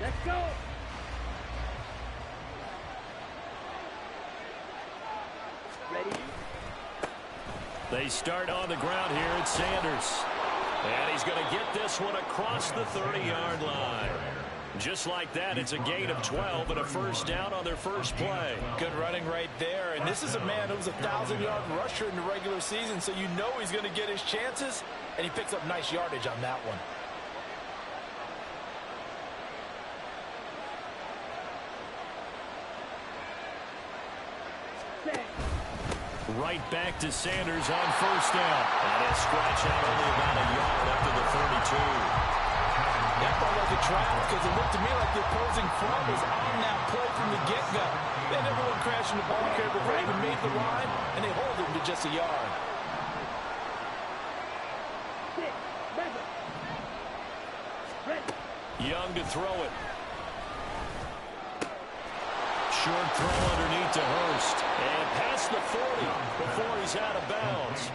Let's go. Ready? They start on the ground here at Sanders. And he's going to get this one across the 30-yard line. Just like that, it's a gain of 12 and a first down on their first play. Good running right there. And this is a man who's a 1,000-yard rusher in the regular season, so you know he's going to get his chances, and he picks up nice yardage on that one. Right back to Sanders on first down. And he'll scratch out only about a yard up to the 32. That felt like a trap because it looked to me like the opposing front was on that play from the get-go. They never went crashing the ball carrier before they even made the line, and they hold him to just a yard. Young to throw it. Short throw underneath to Hurst. And past the 40 before he's out of bounds.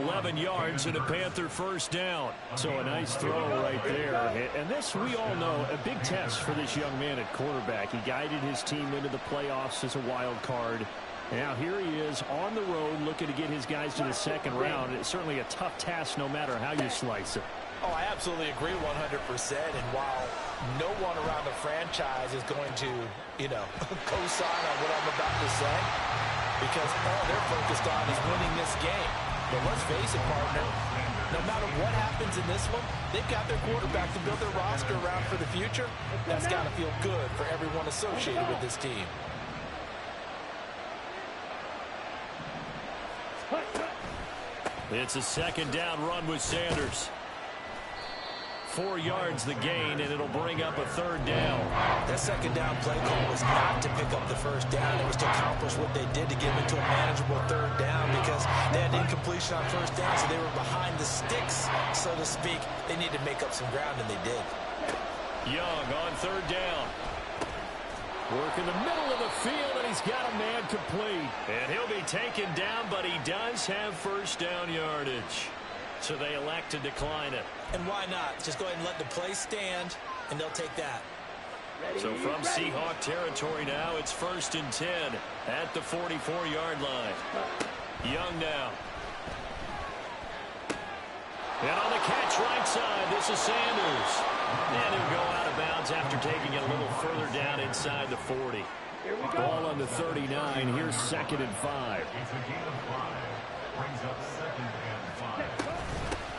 11 yards and a Panther first down. So a nice throw right there. And this, we all know, a big test for this young man at quarterback. He guided his team into the playoffs as a wild card. Now here he is on the road looking to get his guys to the second round. It's certainly a tough task no matter how you slice it. Oh, I absolutely agree 100%. And while no one around the franchise is going to, co-sign on what I'm about to say, because all they're focused on is winning this game. But let's face it, partner, no matter what happens in this one, they've got their quarterback to build their roster around for the future. That's got to feel good for everyone associated with this team. It's a second down run with Sanders. 4 yards the gain, and it'll bring up a third down. That second down play call was not to pick up the first down. It was to accomplish what they did to get them into a manageable third down because they had incompletion on first down, so they were behind the sticks, so to speak. They needed to make up some ground, and they did. Young on third down. Work in the middle of the field, and he's got a man complete. And he'll be taken down, but he does have first down yardage. So they elect to decline it. And why not? Just go ahead and let the play stand, and they'll take that. So from Seahawk territory now, it's 1st and 10 at the 44-yard line. Young now. And on the catch right side, this is Sanders. And he'll go out of bounds after taking it a little further down inside the 40. Ball on the 39. Here's 2nd and 5.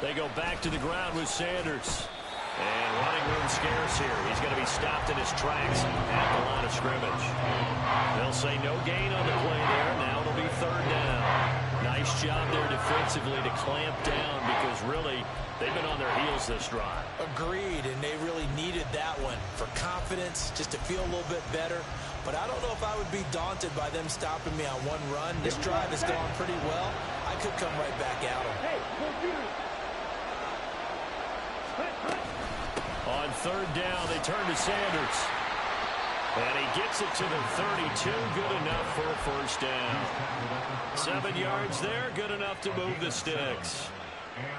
They go back to the ground with Sanders. And running room scarce here. He's going to be stopped in his tracks at the line of scrimmage. They'll say no gain on the play there. Now it'll be third down. Nice job there defensively to clamp down because really they've been on their heels this drive. Agreed, and they really needed that one for confidence, just to feel a little bit better. But I don't know if I would be daunted by them stopping me on one run. This drive has gone pretty well. I could come right back at them. On third down, they turn to Sanders. And he gets it to the 32. Good enough for a first down. 7 yards there. Good enough to move the sticks.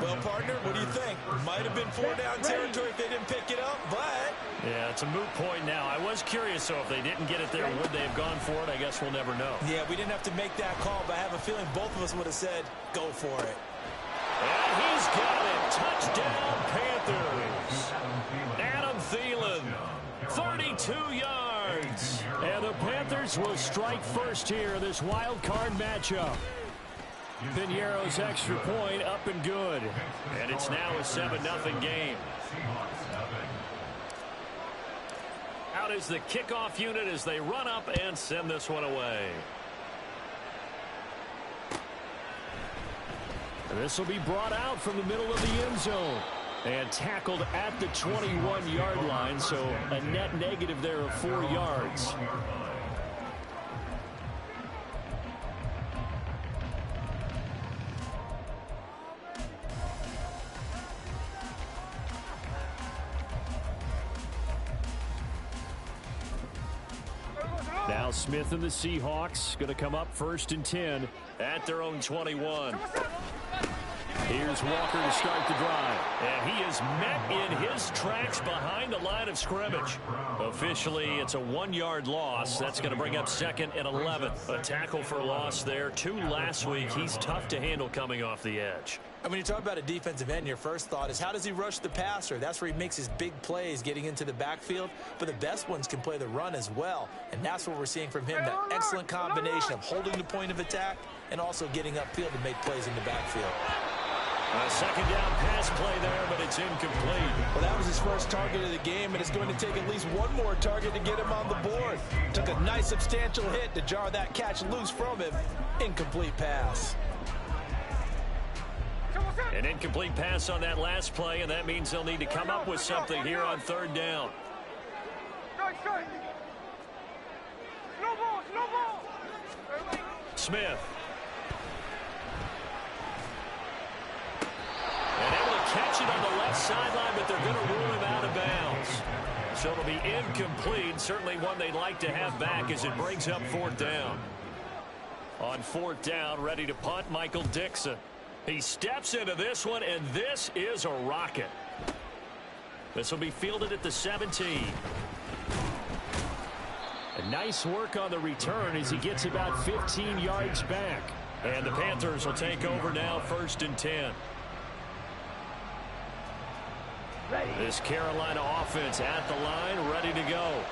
Well, partner, what do you think? Might have been 4-down territory if they didn't pick it up, but... Yeah, it's a moot point now. I was curious, so if they didn't get it there, would they have gone for it? I guess we'll never know. Yeah, we didn't have to make that call, but I have a feeling both of us would have said, go for it. And he's got it. Touchdown, Panthers. Adam Thielen, 32 yards. And the Panthers will strike first here in this wild card matchup. Piñeiro's extra point up and good. And it's now a 7-0 game. Out is the kickoff unit as they run up and send this one away. And this will be brought out from the middle of the end zone. And tackled at the 21-yard line, so a net negative there of 4 yards. Now Smith and the Seahawks going to come up 1st and 10 at their own 21. Here's Walker to start the drive. And he is met in his tracks behind the line of scrimmage. Officially, it's a 1-yard loss. That's going to bring up 2nd and 11. A tackle for loss there. 2 last week. He's tough to handle coming off the edge. And when you talk about a defensive end, your first thought is how does he rush the passer? That's where he makes his big plays getting into the backfield. But the best ones can play the run as well. And that's what we're seeing from him, that excellent combination of holding the point of attack and also getting upfield to make plays in the backfield. A 2nd down pass play there, but it's incomplete. Well, that was his first target of the game, and it's going to take at least one more target to get him on the board. Took a nice substantial hit to jar that catch loose from him. Incomplete pass. An incomplete pass on that last play, and that means they'll need to come up with something here on 3rd down. Smith. And able to catch it on the left sideline, but they're going to rule him out of bounds. So it'll be incomplete. Certainly one they'd like to have back as it brings up 4th down. On 4th down, ready to punt, Michael Dixon. He steps into this one, and this is a rocket. This will be fielded at the 17. A nice work on the return as he gets about 15 yards back. And the Panthers will take over now, 1st and 10. This Carolina offense at the line, ready to go.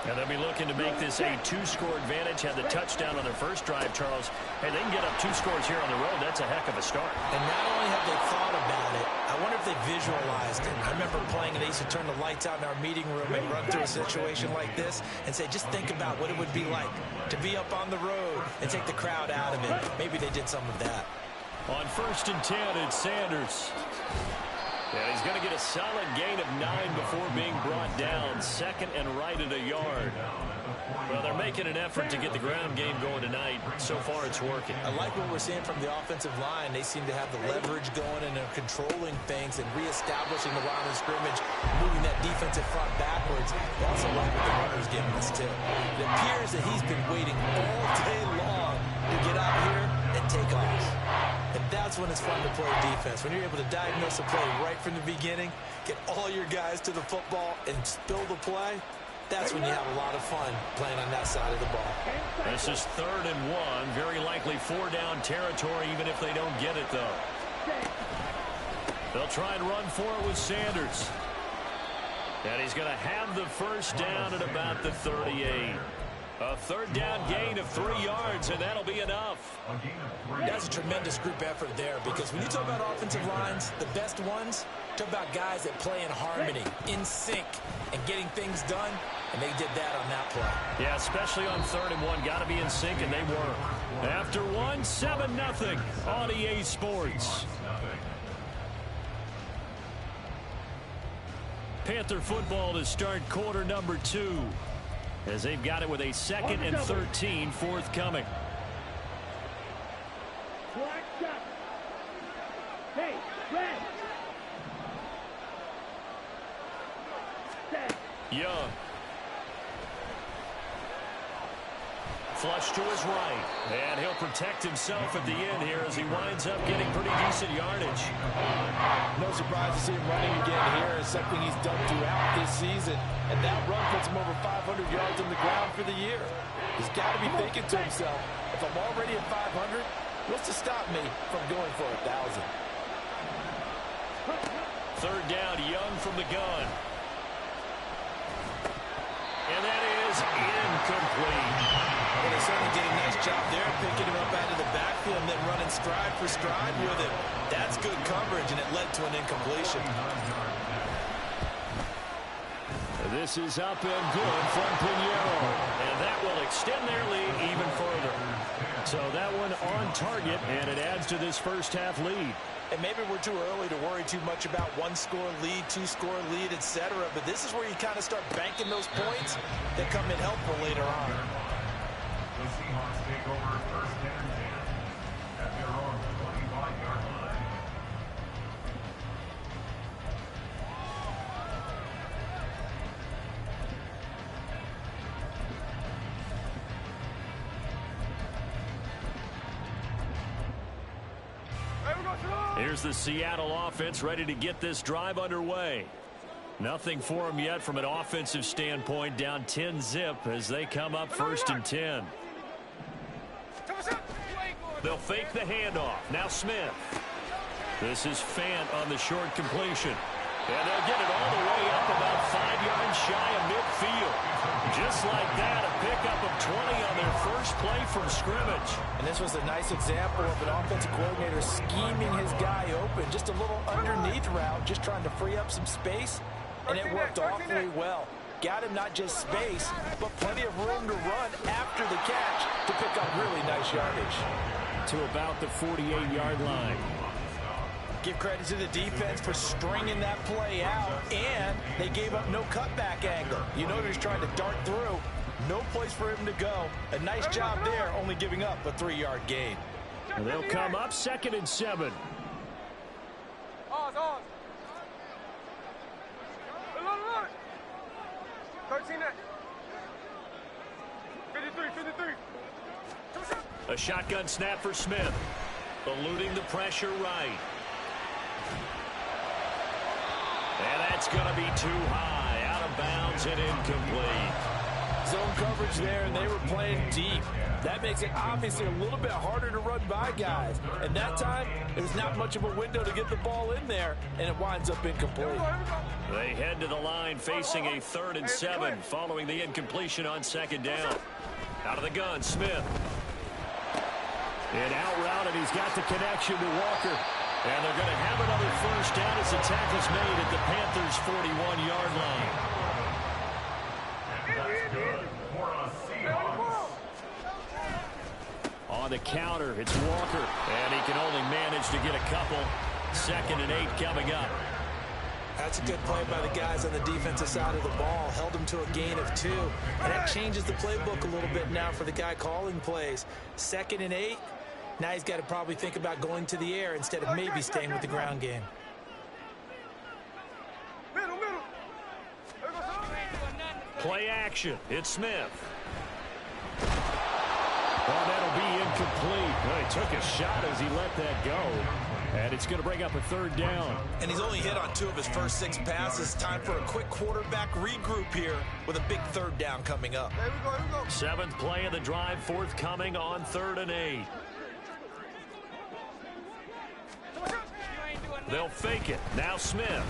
And they'll be looking to make this a 2-score advantage. Had the touchdown on their first drive, Charles. Hey, they can get up 2 scores here on the road. That's a heck of a start. And not only have they thought about it, I wonder if they visualized it. I remember playing, and they used to turn the lights out in our meeting room and run through a situation like this and say, just think about what it would be like to be up on the road and take the crowd out of it. Maybe they did some of that. On 1st and 10, it's Sanders. And he's going to get a solid gain of 9 before being brought down. 2nd and right at a yard. Well, they're making an effort to get the ground game going tonight. So far, it's working. I like what we're seeing from the offensive line. They seem to have the leverage going, and they're controlling things and reestablishing the line of scrimmage, moving that defensive front backwards. They also like what the runner's giving us, too. It appears that he's been waiting all day long to get out here and take off. And that's when it's fun to play defense. When you're able to diagnose a play right from the beginning, get all your guys to the football and spill the play, that's when you have a lot of fun playing on that side of the ball. This is 3rd and 1. Very likely 4-down territory, even if they don't get it, though. They'll try and run for it with Sanders. And he's going to have the 1st down at about the 38. A 3rd down gain of 3 yards, and that'll be enough. That's a tremendous group effort there, because when you talk about offensive lines, the best ones, talk about guys that play in harmony, in sync, and getting things done, and they did that on that play. Yeah, especially on 3rd and 1. Got to be in sync, and they were. After 1, 7-0 on EA Sports. Panther football to start quarter number 2. As they've got it with a 2nd and 13 forthcoming. Hey, red. Young. Flush to his right. And he'll protect himself at the end here as he winds up getting pretty decent yardage. No surprise to see him running again here. It's something he's done throughout this season. And that run puts him over 500 yards on the ground for the year. He's got to be thinking to himself, if I'm already at 500, what's to stop me from going for 1,000? 3rd down, Young from the gun. And that is incomplete. Well, they certainly did a nice job there, picking him up out of the backfield and then running stride for stride with him. That's good coverage, and it led to an incompletion. This is up and good from Pinheiro. And that will extend their lead even further. So that one on target, and it adds to this first half lead. And maybe we're too early to worry too much about 1-score lead, 2-score lead, etc. But this is where you kind of start banking those points that come in helpful later on. The Seahawks take over 1st and 10 at their own 25-yard line. Here's here's the Seattle offense ready to get this drive underway. Nothing for them yet from an offensive standpoint, down 10-zip as they come up 1st and 10. They'll fake the handoff. Now Smith. This is Fant on the short completion. And they'll get it all the way up about 5 yards shy of midfield. Just like that, a pickup of 20 on their first play from scrimmage. And this was a nice example of an offensive coordinator scheming his guy open. Just a little underneath route, just trying to free up some space. And it worked awfully well. Got him not just space, but plenty of room to run after the catch to pick up really nice yardage. To about the 48-yard line. Give credit to the defense for stringing that play out, and they gave up no cutback angle. You know they're just trying to dart through. No place for him to go. A nice job there, only giving up a 3-yard gain. And they'll come up 2nd and 7. Oz. 13 53. A shotgun snap for Smith. Eluding the pressure right. And that's going to be too high. Out of bounds and incomplete. Zone coverage there, and they were playing deep. That makes it obviously a little bit harder to run by guys. And that time, there's not much of a window to get the ball in there, and it winds up incomplete. They head to the line facing a 3rd and 7 following the incompletion on 2nd down. Out of the gun, Smith. And out route, and he's got the connection to Walker. And they're going to have another 1st down as the tackle's made at the Panthers' 41-yard line. That's good for a Seahawks. On the counter, it's Walker. And he can only manage to get a couple. 2nd and 8 coming up. That's a good play by the guys on the defensive side of the ball. Held them to a gain of 2. And that changes the playbook a little bit now for the guy calling plays. 2nd and 8. Now he's got to probably think about going to the air instead of maybe staying with the ground game. Play action. It's Smith. Oh, that'll be incomplete. Well, he took a shot as he let that go. And it's going to bring up a 3rd down. And he's only hit on 2 of his first 6 passes. Time for a quick quarterback regroup here with a big 3rd down coming up. Here we go. 7th play of the drive forthcoming on 3rd and 8. They'll fake it. Now Smith.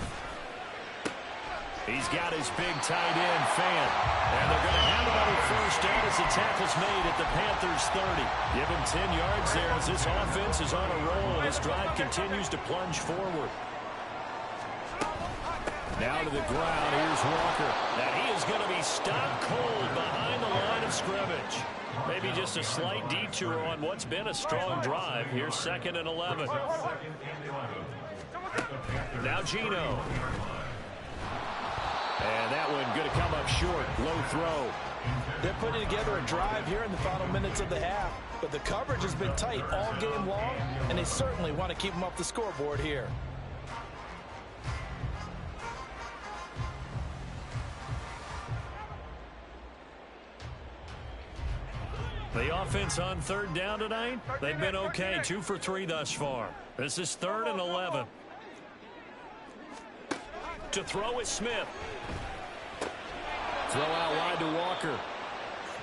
He's got his big tight end, Fant. And they're going to have another 1st down as the tackle's made at the Panthers' 30. Give him 10 yards there as this offense is on a roll. This drive continues to plunge forward. Now to the ground. Here's Walker. And he is going to be stopped cold behind the line of scrimmage. Maybe just a slight detour on what's been a strong drive. Here's 2nd and 11. Now Gino. And that one going to come up short. Low throw. They're putting together a drive here in the final minutes of the half. But the coverage has been tight all game long, and they certainly want to keep them off the scoreboard here. The offense on 3rd down tonight, they've been okay. 2 for 3 thus far. This is 3rd and 11. To throw is Smith. Throw out wide to Walker.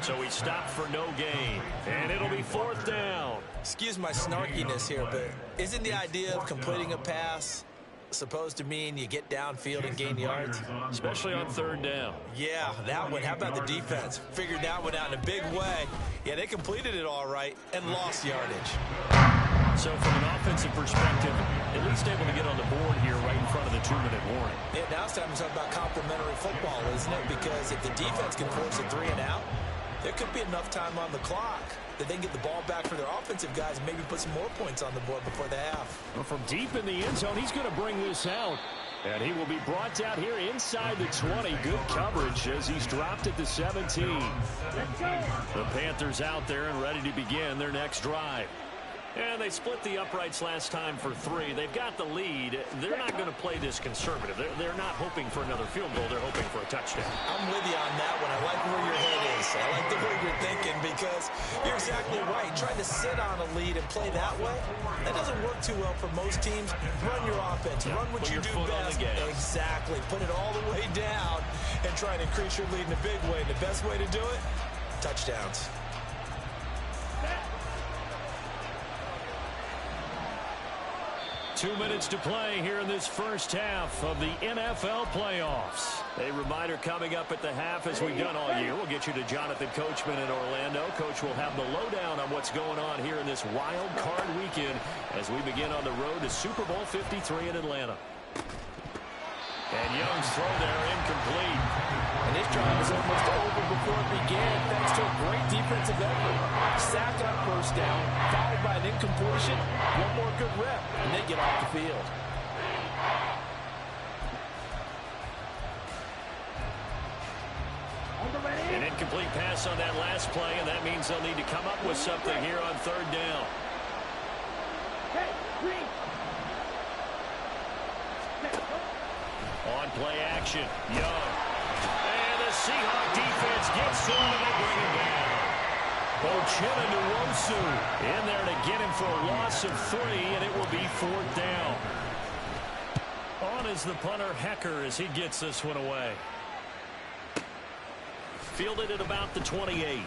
So he stopped for no gain. And it'll be 4th down. Excuse my snarkiness here, but isn't the idea of completing a pass supposed to mean you get downfield and gain yards? Especially on 3rd down. Yeah, that one. How about the defense? Figured that one out in a big way. Yeah, they completed it all right and lost yardage. So from an offensive perspective, at least able to get on the board here right in front of the 2-minute warning. Yeah, now it's time to talk about complementary football, isn't it? Because if the defense can force a 3 and out, there could be enough time on the clock that they can get the ball back for their offensive guys and maybe put some more points on the board before the half. Well, from deep in the end zone, he's going to bring this out. And he will be brought down here inside the 20. Good coverage as he's dropped at the 17. The Panthers out there and ready to begin their next drive. And they split the uprights last time for 3. They've got the lead. They're not going to play this conservative. They're not hoping for another field goal. They're hoping for a touchdown. I'm with you on that one. I like where your head is. I like the way you're thinking because you're exactly right. Trying to sit on a lead and play that way, that doesn't work too well for most teams. Run your offense. Run what you do best. Exactly. Put it all the way down and try and increase your lead in a big way. And the best way to do it, touchdowns. 2 minutes to play here in this first half of the NFL playoffs. A reminder coming up at the half, as we've done all year. We'll get you to Jonathan Coachman in Orlando. Coach will have the lowdown on what's going on here in this wild card weekend as we begin on the road to Super Bowl 53 in Atlanta. And Young's throw there incomplete. And this drive is almost over before it began, thanks to a great defensive effort. Sack on first down, followed by an incompletion. One more good rep, and they get off the field. An incomplete pass on that last play, and that means they'll need to come up with something here on third down. On play action, Young. And the Seahawk defense gets to him and they bring him down. Yr1 Wc in there to get him for a loss of 3, and it will be 4th down. On is the punter, Hecker, as he gets this one away. Fielded at about the 28.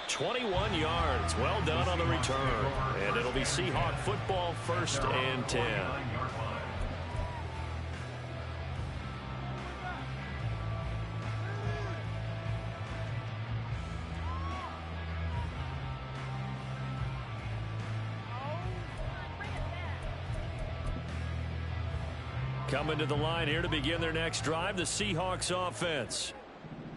21 yards. Well done on the return. And it'll be Seahawk football, 1st and 10. Coming to the line here to begin their next drive, the Seahawks offense.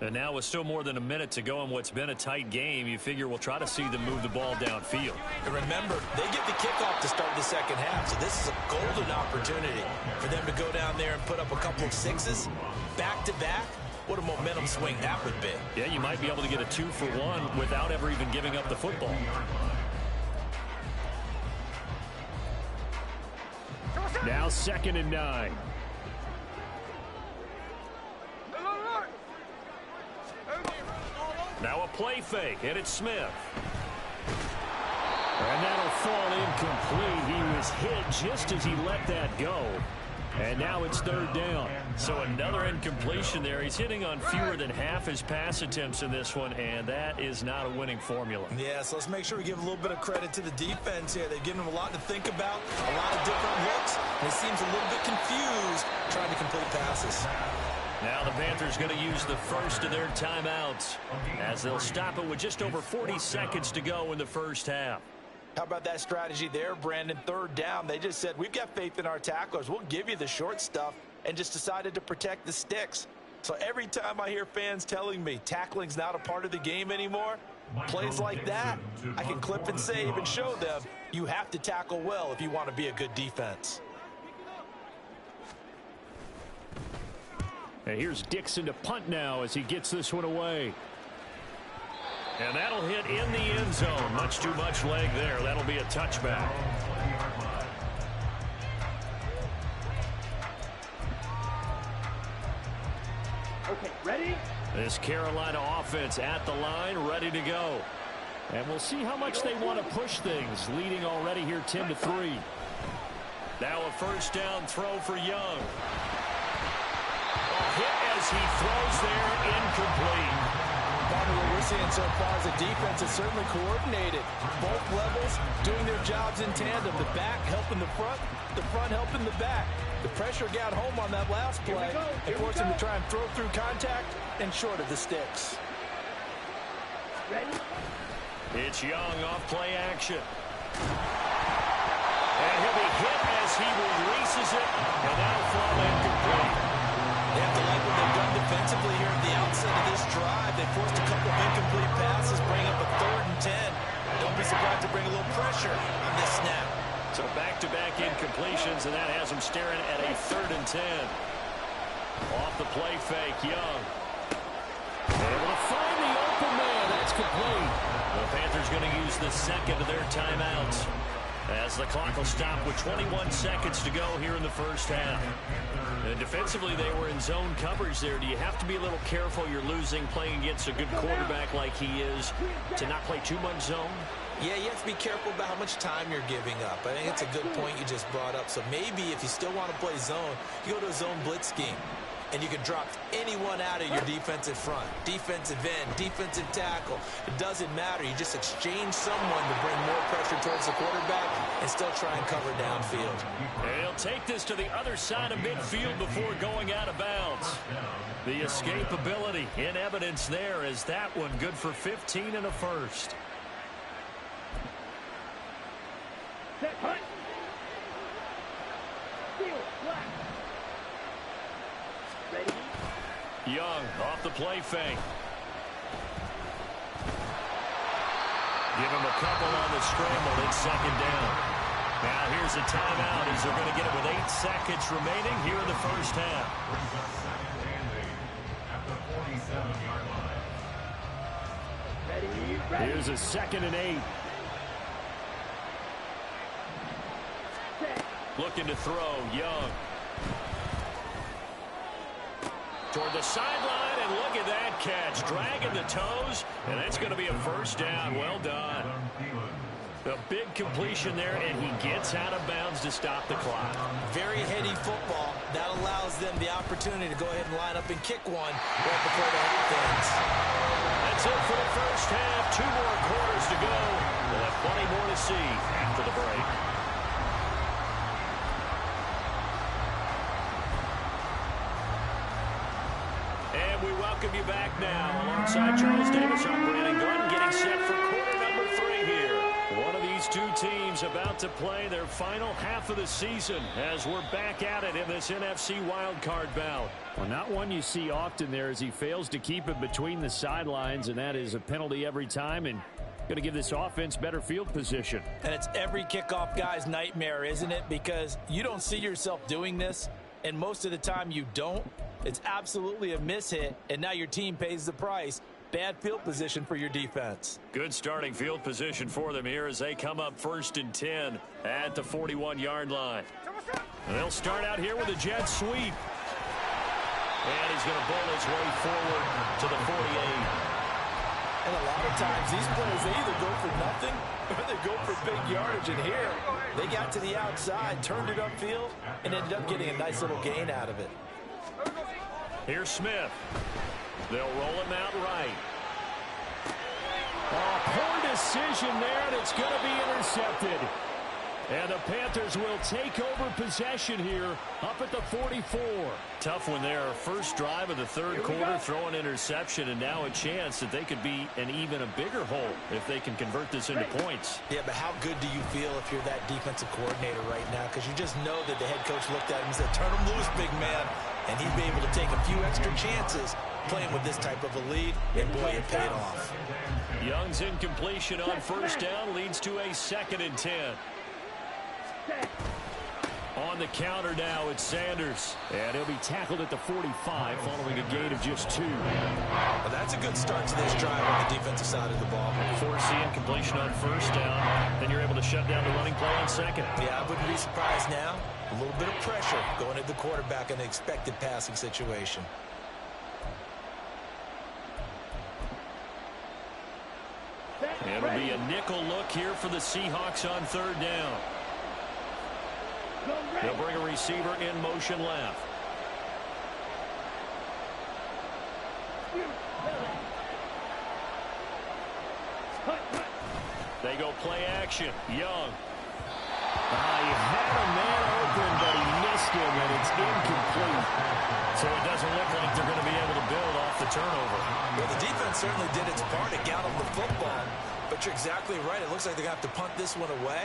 And now with still more than a minute to go in what's been a tight game, you figure we'll try to see them move the ball downfield. And remember, they get the kickoff to start the second half, so this is a golden opportunity for them to go down there and put up a couple of 6s back-to-back. What a momentum swing that would be. Yeah, you might be able to get a 2-for-1 without ever even giving up the football. Now 2nd and 9. Now a play fake, and it's Smith. And that'll fall incomplete. He was hit just as he let that go. And now it's 3rd down. So another incompletion there. He's hitting on fewer than half his pass attempts in this one, and that is not a winning formula. Yeah, so let's make sure we give a little bit of credit to the defense here. They've given him a lot to think about, a lot of different looks, and he seems a little bit confused trying to complete passes. Now the Panthers going to use the first of their timeouts as they'll stop it with just over 40 seconds to go in the first half. How about that strategy there, Brandon? 3rd down. They just said, we've got faith in our tacklers. We'll give you the short stuff, and just decided to protect the sticks. So every time I hear fans telling me tackling's not a part of the game anymore, plays like that, I can clip and save and show them you have to tackle well if you want to be a good defense. And here's Dixon to punt now as he gets this one away. And that'll hit in the end zone. Much too much leg there. That'll be a touchback. Okay, ready? This Carolina offense at the line, ready to go. And we'll see how much they want to push things, leading already here 10-3. Now a 1st down throw for Young. A hit as he throws there, incomplete. What we're seeing so far is the defense is certainly coordinated. Both levels doing their jobs in tandem. The back helping the front helping the back. The pressure got home on that last play and forced him to try and throw through contact and short of the sticks. Ready? It's Young off play action. And he'll be hit as he releases it, and that'll fall incomplete. They have to like what they've done defensively here at the outset of this drive. They forced a couple of incomplete passes, bring up a 3rd and 10. Don't be surprised to bring a little pressure on this snap. So back-to-back incompletions, and that has him staring at a 3rd and 10. Off the play fake, Young. Able to find the open man. It's complete. The Panthers going to use the second of their timeouts as the clock will stop with 21 seconds to go here in the first half. And defensively, they were in zone coverage there. Do you have to be a little careful? You're losing playing against a good quarterback like he is to not play too much zone? Yeah, you have to be careful about how much time you're giving up. I think it's a good point you just brought up. So maybe if you still want to play zone, you go to a zone blitz scheme. And you can drop anyone out of your defensive front. Defensive end, defensive tackle. It doesn't matter. You just exchange someone to bring more pressure towards the quarterback and still try and cover downfield. And he'll take this to the other side of midfield before going out of bounds. The escapability in evidence there is that one good for 15 and a first. Set, hunt. Steal, black. Ready? Young off the play fake. Give him a couple on the scramble. It's second down. Now here's a timeout as they're going to get it with 8 seconds remaining here in the first half. Brings up second and 8 at the 47-yard line. Ready, ready. Here's a second and 8. Set. Looking to throw, Young. Toward the sideline, and look at that catch. Dragging the toes, and that's going to be a first down. Well done. A big completion there, and he gets out of bounds to stop the clock. Very heady football. That allows them the opportunity to go ahead and line up and kick one right before the half ends. That's it for the first half. 2 more quarters to go. We'll have plenty more to see after the break. And we welcome you back now. Alongside Charles Davis, I'm Brandon Gunn, getting set for quarter number 3 here. One of these two teams about to play their final half of the season as we're back at it in this NFC wildcard bout. Well, not one you see often there as he fails to keep it between the sidelines, and that is a penalty every time, and going to give this offense better field position. And it's every kickoff guy's nightmare, isn't it? Because you don't see yourself doing this, and most of the time you don't. It's absolutely a mishit, and now your team pays the price. Bad field position for your defense. Good starting field position for them here as they come up 1st and 10 at the 41-yard line. And they'll start out here with a jet sweep. And he's going to bowl his way forward to the 48. And a lot of times these players, they either go for nothing or they go for big yardage. And here, they got to the outside, turned it upfield, and ended up getting a nice little gain out of it. Here's Smith. They'll roll him out right. Oh, poor decision there, and it's going to be intercepted. And the Panthers will take over possession here up at the 44. Tough one there. First drive of the third quarter, throw an interception, and now a chance that they could be in even a bigger hole if they can convert this into points. Yeah, but how good do you feel if you're that defensive coordinator right now? Because you just know that the head coach looked at him and said, turn him loose, big man. And he'd be able to take a few extra chances playing with this type of a lead, and boy, it paid off. Young's incompletion on first down leads to a 2nd and 10. On the counter now, it's Sanders. And he'll be tackled at the 45 following a gain of just 2. Well, that's a good start to this drive on the defensive side of the ball. Force the incompletion on first down, then you're able to shut down the running play on second. Yeah, I wouldn't be surprised now. A little bit of pressure going at the quarterback in an expected passing situation. It'll be a nickel look here for the Seahawks on 3rd down. They'll bring a receiver in motion left. They go play action. Young. He had a man open, but he missed him, and it's incomplete. So it doesn't look like they're going to be able to build off the turnover. Well, the defense certainly did its part to get them the football, but you're exactly right. It looks like they're going to have to punt this one away.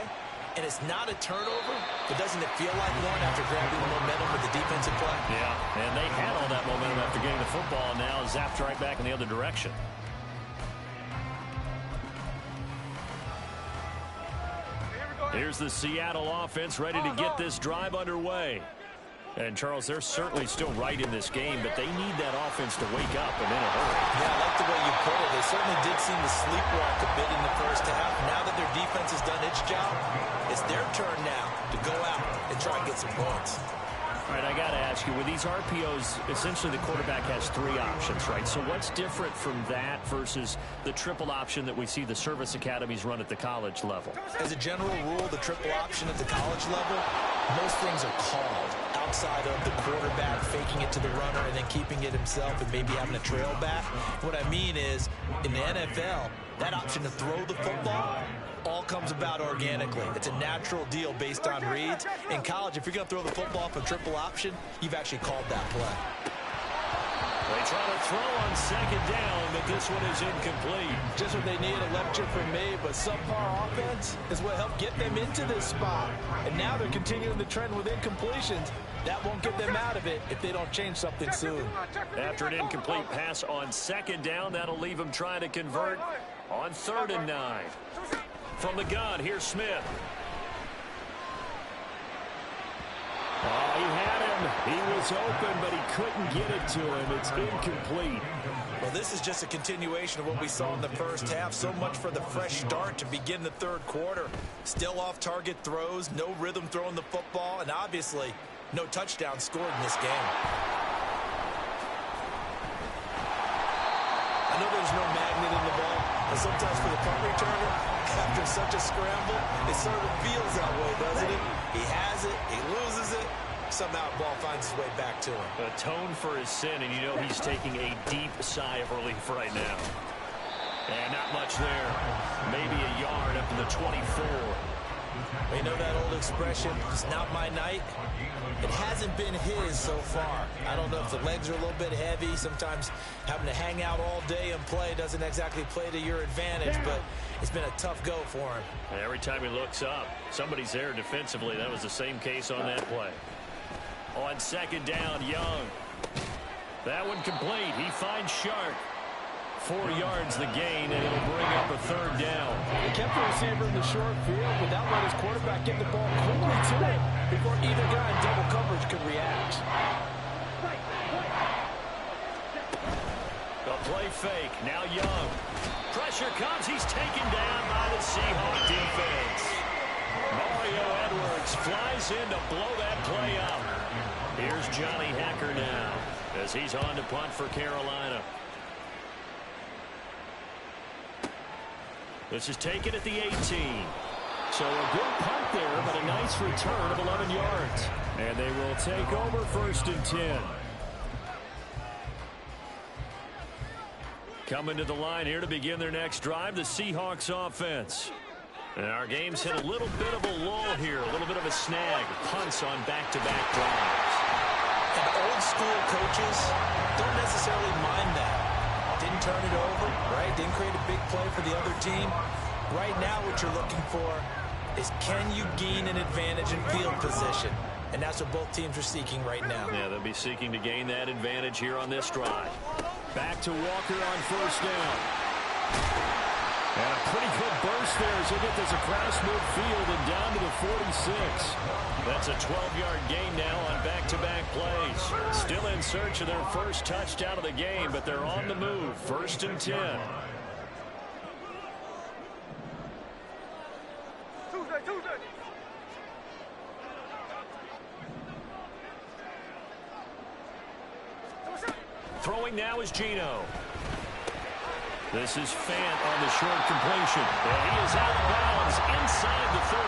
And it's not a turnover, but doesn't it feel like one after grabbing the momentum with the defensive play? Yeah, and they had all that momentum after getting the football, and now zapped right back in the other direction. Here's the Seattle offense ready to get this drive underway. And, Charles, they're certainly still right in this game, but they need that offense to wake up and in a hurry. Yeah, I like the way you put it. They certainly did seem to sleepwalk a bit in the first half. Now that their defense has done its job, it's their turn now to go out and try and get some points. All right, I got to ask you, with these RPOs, essentially the quarterback has 3 options, right? So what's different from that versus the triple option that we see the service academies run at the college level? As a general rule, the triple option at the college level, most things are called outside of the quarterback faking it to the runner and then keeping it himself and maybe having a trail back. What I mean is, in the NFL, that option to throw the football all comes about organically. It's a natural deal based on reads. In college, if you're going to throw the football for triple option, you've actually called that play. They try to throw on second down, but this one is incomplete. Just what they need, a lecture from me, but subpar offense is what helped get them into this spot. And now they're continuing the trend with incompletions. That won't get them out of it if they don't change something soon. After an incomplete pass on second down, that'll leave them trying to convert on 3rd and 9. From the gun, here's Smith. Oh, he had him. He was open, but he couldn't get it to him. It's incomplete. Well, this is just a continuation of what we saw in the first half. So much for the fresh start to begin the third quarter. Still off-target throws, no rhythm throwing the football, and obviously no touchdown scored in this game. I know there's no magnet in the ball, but sometimes for the punt returner, after such a scramble, it sort of feels that way, doesn't it? He has it, he loses it, somehow the ball finds its way back to him. Atone for his sin, and you know he's taking a deep sigh of relief right now. And not much there. Maybe a yard up to the 24. You know that old expression, it's not my night? It hasn't been his so far. I don't know if the legs are a little bit heavy. Sometimes having to hang out all day and play doesn't exactly play to your advantage, but it's been a tough go for him. And every time he looks up, somebody's there defensively. That was the same case on that play. On second down, Young. That one complete. He finds Sharp. 4 yards the gain, and it'll bring up a 3rd down. He kept the receiver in the short field without letting his quarterback get the ball quickly to it before either guy in double coverage could react. The play fake. Now Young. Pressure comes. He's taken down by the Seahawk defense. Mario Edwards flies in to blow that play up. Here's Johnny Hecker now as he's on to punt for Carolina. This is taken at the 18. So a good punt there, but a nice return of 11 yards. And they will take over 1st and 10. Coming to the line here to begin their next drive, the Seahawks offense. And our game's hit a little bit of a lull here, a little bit of a snag. Punts on back-to-back drives. And old school coaches don't necessarily mind that. Didn't turn it over, right? Didn't create a big play for the other team. Right now what you're looking for is, can you gain an advantage in field position? And that's what both teams are seeking right now. Yeah, they'll be seeking to gain that advantage here on this drive. Back to Walker on 1st down. And a pretty good burst there as he gets this across midfield and down to the 46. That's a 12-yard gain now on back-to-back plays. Still in search of their first touchdown of the game, but they're on the move. 1st and 10. Throwing now is Gino. This is Fant on the short completion. And he is out of bounds inside the 35.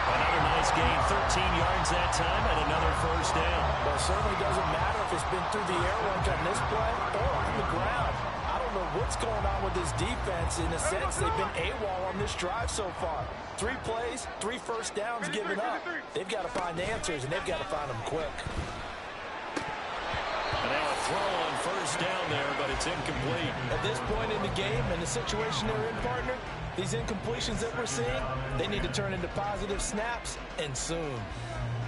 Another nice gain, 13 yards that time, and another 1st down. Well, it certainly doesn't matter if it's been through the air like on this play or on the ground. I don't know what's going on with this defense. In a sense, they've been AWOL on this drive so far. 3 plays, 3 1st downs given up. They've got to find answers, and they've got to find them quick. And now a throw on 1st down there, but it's incomplete. At this point in the game and the situation they're in, partner, these incompletions that we're seeing, they need to turn into positive snaps, and soon.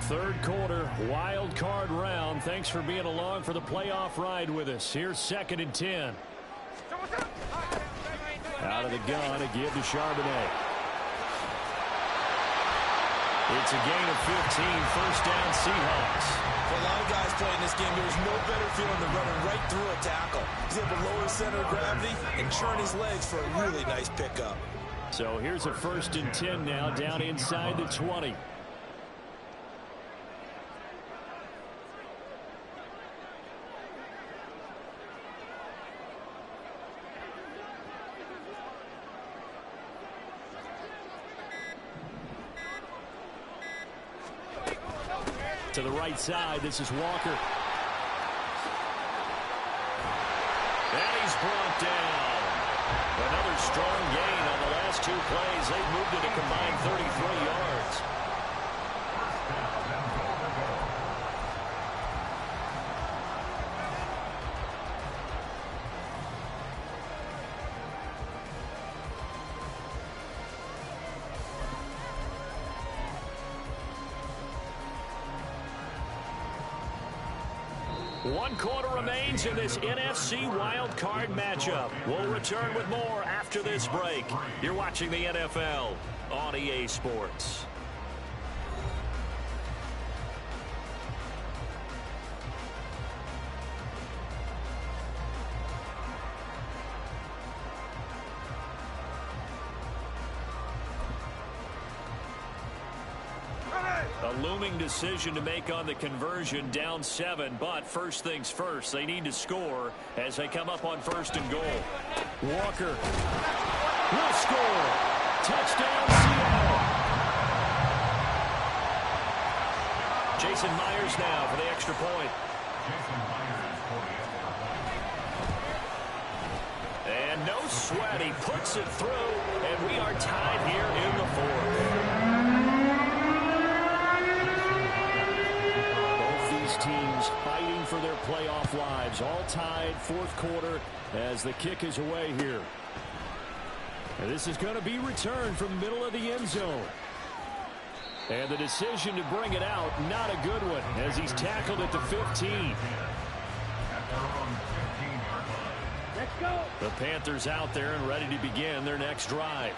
3rd quarter, wild card round. Thanks for being along for the playoff ride with us. Here's 2nd and 10. Out of the gun, a give to Charbonnet. It's a gain of 15, first down Seahawks. For a lot of guys playing this game, there's no better feeling than running right through a tackle. He's able to lower his center of gravity and churn his legs for a really nice pickup. So here's a 1st and 10 now, down inside the 20. To the right side, this is Walker. And he's brought down. Another strong gain on the last 2 plays. They've moved it a combined 33 yards. One quarter remains in this NFC Wild Card matchup. We'll return with more after this break. You're watching the NFL on EA Sports. A looming decision to make on the conversion, down 7, but first things first, they need to score as they come up on 1st and goal. Walker will score. Touchdown, Seattle. Jason Myers now for the extra point. And no sweat, he puts it through, and we are tied here in the 4th. Teams fighting for their playoff lives, all tied 4th quarter as the kick is away here. And this is going to be returned from the middle of the end zone. And the decision to bring it out, not a good one, as he's tackled at the 15. Let's go. The Panthers out there and ready to begin their next drive.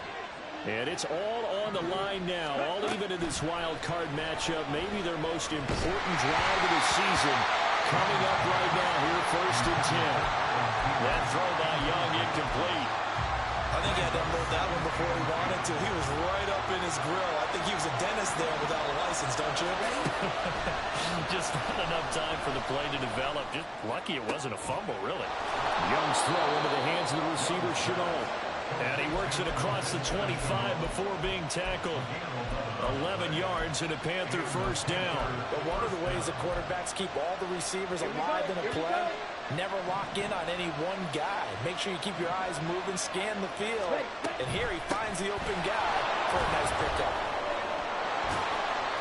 And it's all on the line now, all even in this wild card matchup. Maybe their most important drive of the season coming up right now here, 1st and 10. That throw by Young incomplete. I think he had to unload that one before he wanted to. He was right up in his grill. I think he was a dentist there without a license, don't you? Just not enough time for the play to develop. Just lucky it wasn't a fumble, really. Young's throw into the hands of the receiver, Chenault. And he works it across the 25 before being tackled. 11 yards and a Panther 1st down. But one of the ways the quarterbacks keep all the receivers alive in a play, never lock in on any one guy. Make sure you keep your eyes moving, scan the field. And here he finds the open guy for a nice pickup.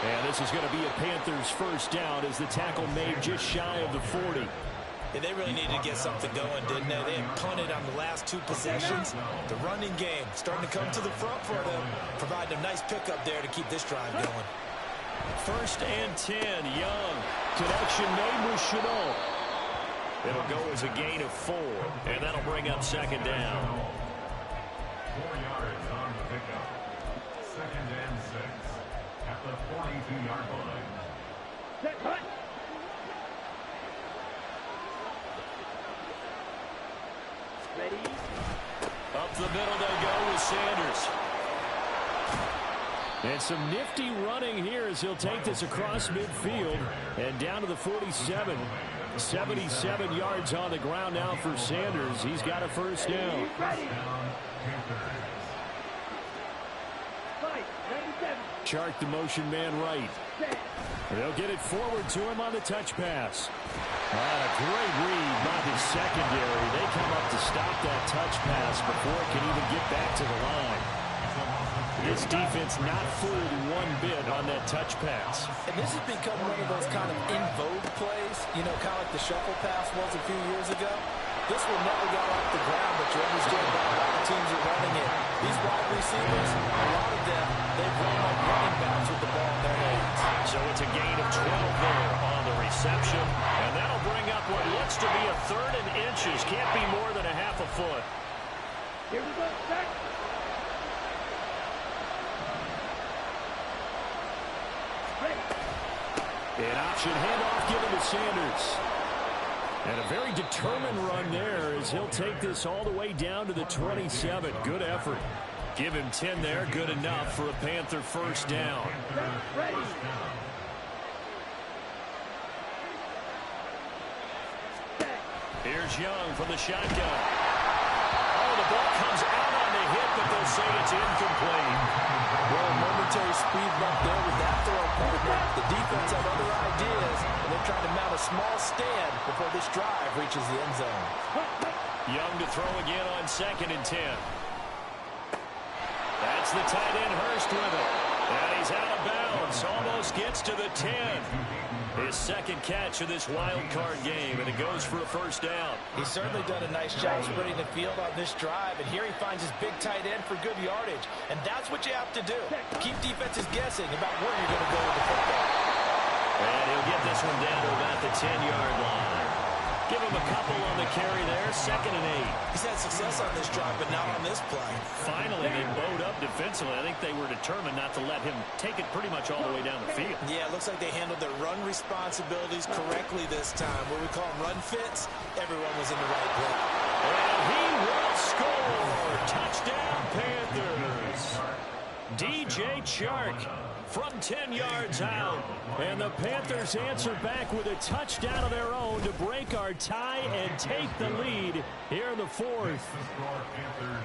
And this is going to be a Panthers 1st down as the tackle made just shy of the 40. And they really needed to get something going, didn't they? They had punted on the last 2 possessions. The running game starting to come to the front for them, providing a nice pickup there to keep this drive going. 1st and 10, Young. Connection made with Chenault. It'll go as a gain of 4, and that'll bring up 2nd down. 4 yards on the pickup. 2nd and 6 at the 42-yard line. Set punt. Ready. Up the middle they go with Sanders. And some nifty running here as he'll take this across midfield and down to the 47. 77 yards on the ground now for Sanders. He's got a 1st down. Ready. 97. Chark the motion man right. Set. They'll get it forward to him on the touch pass. A great read by the secondary. They come up to stop that touch pass before it can even get back to the line. This defense not fooled one bit on that touch pass. And this has become one of those kind of in vogue plays, you know, kind of like the shuffle pass was a few years ago. This one never got off the ground, but you understand why a lot of teams are running it. These wide receivers, a lot of them, they've run like running backs with the ball in their hands. So it's a gain of 12 there on the reception, and that'll bring up what looks to be a 3rd and inches. Can't be more than a half a foot. Here we go. Set. An option handoff given to Sanders. And a very determined run there as he'll take this all the way down to the 27. Good effort. Give him 10 there. Good enough for a Panther first down. Ready. Here's Young from the shotgun. Oh, the ball comes out on the hit, but they'll say it's incomplete. Well, momentary speed bump there with that throw partner. The defense have other ideas, and they're trying to mount a small stand before this drive reaches the end zone. Young to throw again on 2nd and 10. That's the tight end Hurst with it. And he's out of bounds. Almost gets to the 10. His second catch of this wild card game, and it goes for a first down. He's certainly done a nice job spreading the field on this drive, and here he finds his big tight end for good yardage. And that's what you have to do. Keep defenses guessing about where you're going to go with the football. And he'll get this one down to about the 10-yard line. Give him a couple on the carry there, 2nd and 8. He's had success on this drive, but not on this play. Finally, they bowed up defensively. I think they were determined not to let him take it pretty much all the way down the field. Yeah, it looks like they handled their run responsibilities correctly this time. What we call them run fits, everyone was in the right place. And he will score. Touchdown, Panthers. DJ Chark from 10 yards out. And the Panthers answer back with a touchdown of their own to break our tie and take the lead here in the 4th.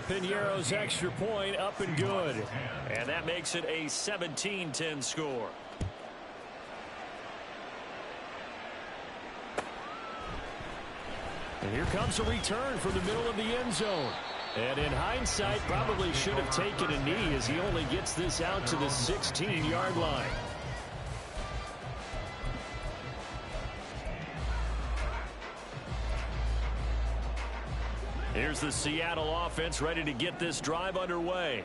Piñeiro's extra point up and good. And that makes it a 17-10 score. And here comes a return from the middle of the end zone. And in hindsight, probably should have taken a knee as he only gets this out to the 16-yard line. Here's the Seattle offense ready to get this drive underway.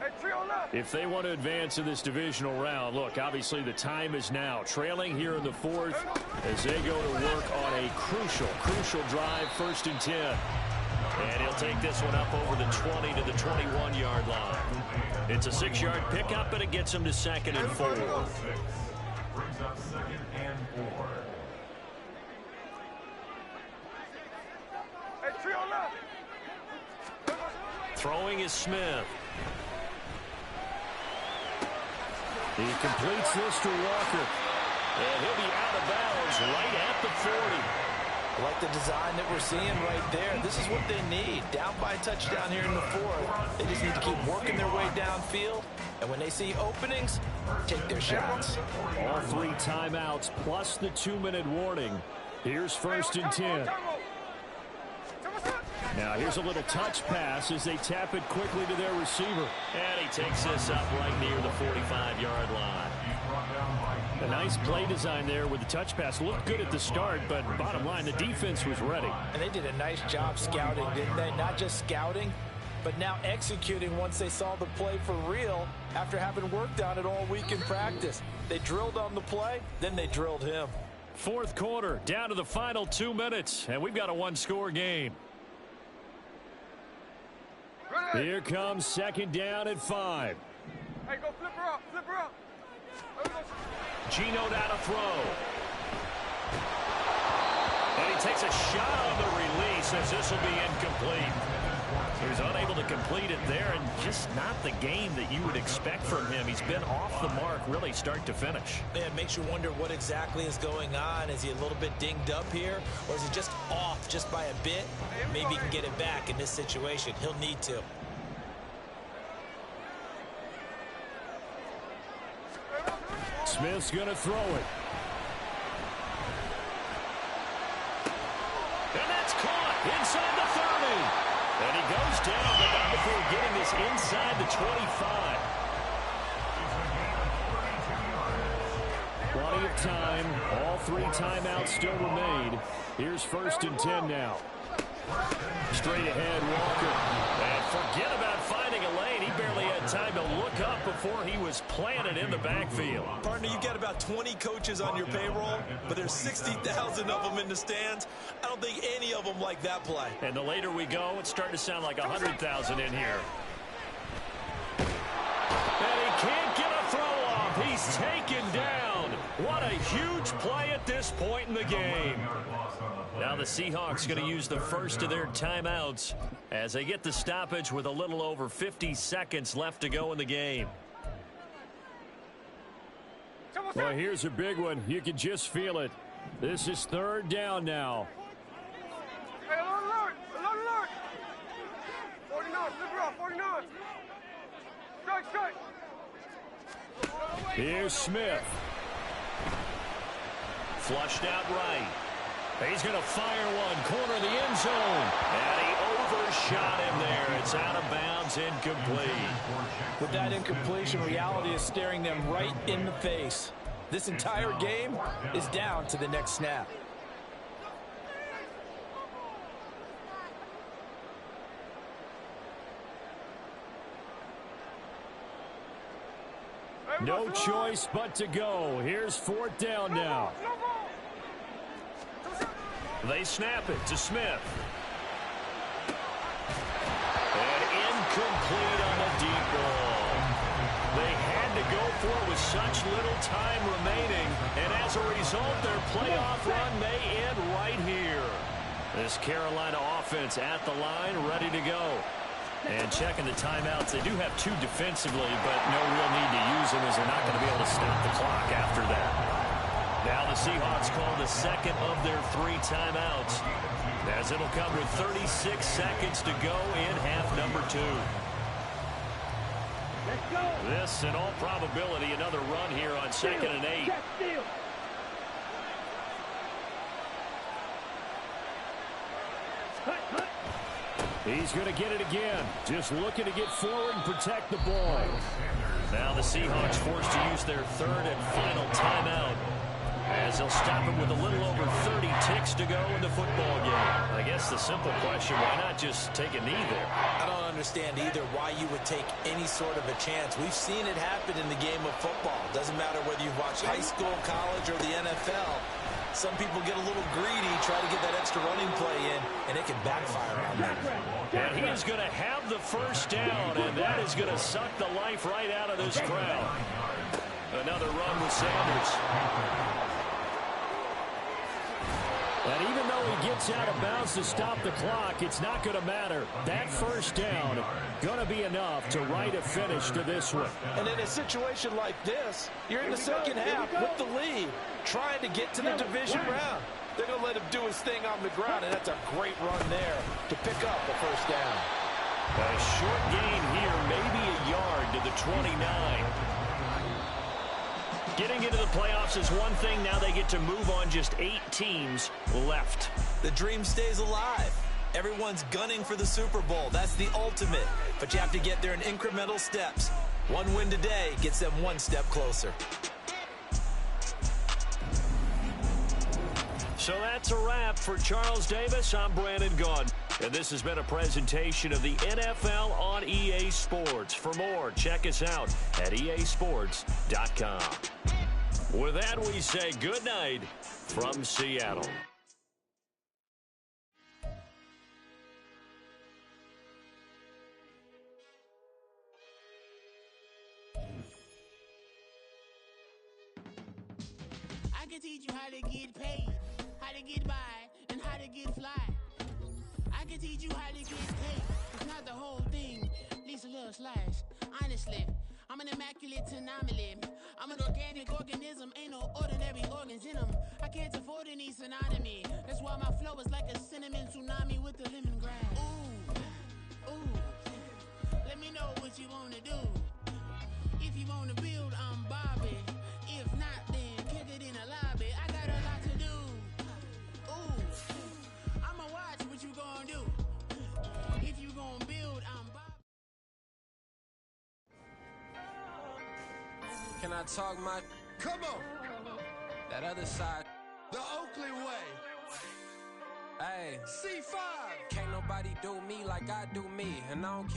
If they want to advance in this divisional round, look, obviously the time is now. Trailing here in the 4th as they go to work on a crucial drive, 1st and 10. And he'll take this one up over the 20 to the 21-yard line. It's a 6-yard pickup, and it gets him to 2nd and 4. Brings up 2nd and 4. Throwing is Smith. He completes this to Walker. And he'll be out of bounds right at the 40. I like the design that we're seeing right there. This is what they need. Down by a touchdown here in the 4th. They just need to keep working their way downfield. And when they see openings, take their shots. All 3 timeouts plus the 2-minute warning. Here's 1st and 10. Now here's a little touch pass as they tap it quickly to their receiver. And he takes this up right near the 45-yard line. A nice play design there with the touch pass. Looked good at the start, but bottom line, the defense was ready. And they did a nice job scouting, didn't they? Not just scouting, but now executing once they saw the play for real after having worked on it all week in practice. They drilled on the play, then they drilled him. 4th quarter, down to the final 2 minutes, and we've got a 1-score game. Here comes 2nd down at 5. Hey, go flip her up, flip her up. Gino now to throw. And he takes a shot on the release as this will be incomplete. He was unable to complete it there, and just not the game that you would expect from him. He's been off the mark really start to finish. Yeah, it makes you wonder what exactly is going on. Is he a little bit dinged up here, or is he just off just by a bit? Maybe he can get it back in this situation. He'll need to. Smith's going to throw it. And that's caught inside the 30. And he goes down, but not before getting this inside the 25. Plenty of time. All 3 timeouts still remain. Here's 1st and 10 now. Straight ahead, Walker. And forget about finding a lane. He barely had time to look up before he was planted in the backfield. Partner, you got about 20 coaches on your payroll, but there's 60,000 of them in the stands. I don't think any of them like that play. And the later we go, it's starting to sound like 100,000 in here. And he can't get a throw off. He's taken down. What a huge play at this point in the game. Now the Seahawks going to use the first of their timeouts as they get the stoppage with a little over 50 seconds left to go in the game. Well, here's a big one. You can just feel it. This is third down now. Hey, alert! 49, flip off, 49. Strike. Here's Smith. Flushed out right. He's going to fire one, corner of the end zone. And he overshot him there. It's out of bounds, incomplete. With that incompletion, reality is staring them right in the face. This entire game is down to the next snap. No choice but to go. Here's fourth down now. They snap it to Smith. And incomplete on the deep ball. They had to go for it with such little time remaining. And as a result, their playoff run may end right here. This Carolina offense at the line, ready to go. And checking the timeouts, they do have two defensively, but no real need to use them as they're not going to be able to stop the clock after that. Now the Seahawks call the second of their 3 timeouts, as it'll come with 36 seconds to go in half number 2. This, in all probability, another run here on 2nd and 8. He's going to get it again. Just looking to get forward and protect the ball. Now the Seahawks forced to use their 3rd and final timeout, as they'll stop him with a little over 30 ticks to go in the football game. I guess the simple question, why not just take a knee there? I don't understand either why you would take any sort of a chance. We've seen it happen in the game of football. Doesn't matter whether you've watched high school, college, or the NFL. Some people get a little greedy, try to get that extra running play in, and it can backfire on them. And he is going to have the first down, and that is going to suck the life right out of this crowd. Another run with Sanders. And even though he gets out of bounds to stop the clock, it's not going to matter. That first down going to be enough to write a finish to this one. And in a situation like this, you're in the second half with the lead, trying to get to the division round. They're going to let him do his thing on the ground, and that's a great run there to pick up the first down. A short gain here, maybe a yard to the 29. Getting into the playoffs is one thing. Now they get to move on. Just 8 teams left. The dream stays alive. Everyone's gunning for the Super Bowl. That's the ultimate. But you have to get there in incremental steps. One win today gets them one step closer. So that's a wrap for Charles Davis. I'm Brandon Gaudin. And this has been a presentation of the NFL on EA Sports. For more, check us out at easports.com. With that, we say good night from Seattle. I can teach you how to get paid, how to get by, and how to get fly. I can teach you how to get paid. It's not the whole thing, at least a little slice. Honestly, I'm an immaculate anomaly. I'm an organic organism, ain't no ordinary organs in them. I can't afford any synonymy. That's why my flow is like a cinnamon tsunami with the lemongrass. Ooh, let me know what you wanna do. If you wanna build, I'm Bobby. If not, then kick it in the lobby. I got a lot to do. Ooh, I'ma watch what you gonna do. If you gonna build, I'm Bobby. Can I talk my... Come on. That other side? The Oakley way. Hey, C5. can't nobody do me like I do me. And I don't care